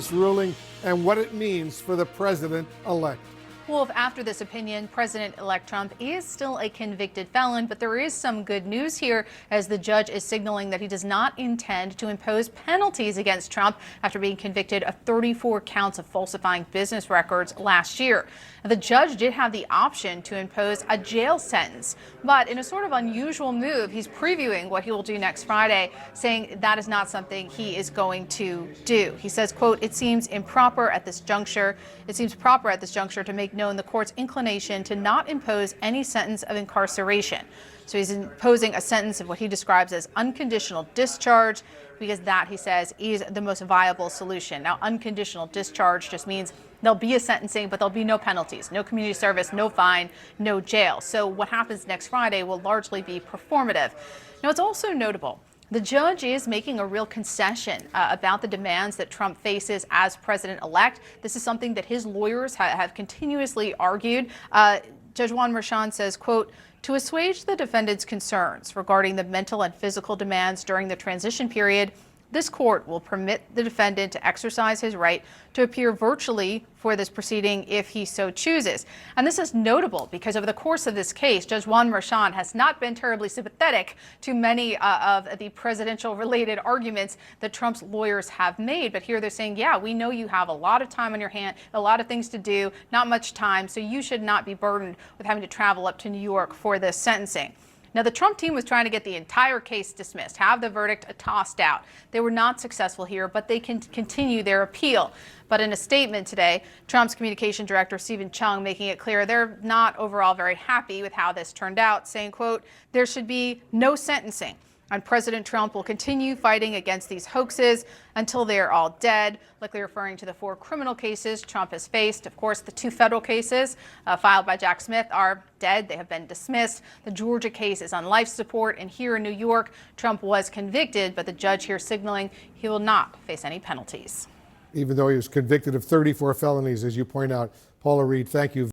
this ruling and what it means for the president-elect. Wolf, after this opinion, President-elect Trump is still a convicted felon, but there is some good news here as the judge is signaling that he does not intend to impose penalties against Trump after being convicted of 34 counts of falsifying business records last year. The judge did have the option to impose a jail sentence, but in a sort of unusual move, he's previewing what he will do next Friday, saying that is not something he is going to do. He says, quote, "It seems proper at this juncture to make known the court's inclination to not impose any sentence of incarceration." So he's imposing a sentence of what he describes as unconditional discharge, because that, he says, is the most viable solution. Now, unconditional discharge just means there'll be a sentencing, but there'll be no penalties, no community service, no fine, no jail. So what happens next Friday will largely be performative. Now, it's also notable the judge is making a real concession about the demands that Trump faces as president-elect. This is something that his lawyers have continuously argued. Judge Juan Merchan says, quote, "To assuage the defendant's concerns regarding the mental and physical demands during the transition period, this court will permit the defendant to exercise his right to appear virtually for this proceeding if he so chooses." And this is notable because over the course of this case, Judge Juan Merchan has not been terribly sympathetic to many of the presidential-related arguments that Trump's lawyers have made. But here they're saying, yeah, we know you have a lot of time on your hand, a lot of things to do, not much time, so you should not be burdened with having to travel up to New York for this sentencing. Now, the Trump team was trying to get the entire case dismissed, have the verdict tossed out. They were not successful here, but they can continue their appeal. But in a statement today, Trump's communication director, Stephen Chung, making it clear they're not overall very happy with how this turned out, saying, quote, "There should be no sentencing. And President Trump will continue fighting against these hoaxes until they're all dead," likely referring to the 4 criminal cases Trump has faced. Of course, the 2 federal cases filed by Jack Smith are dead. They have been dismissed. The Georgia case is on life support. And here in New York, Trump was convicted, but the judge here signaling he will not face any penalties. Even though he was convicted of 34 felonies, as you point out. Paula Reed, thank you.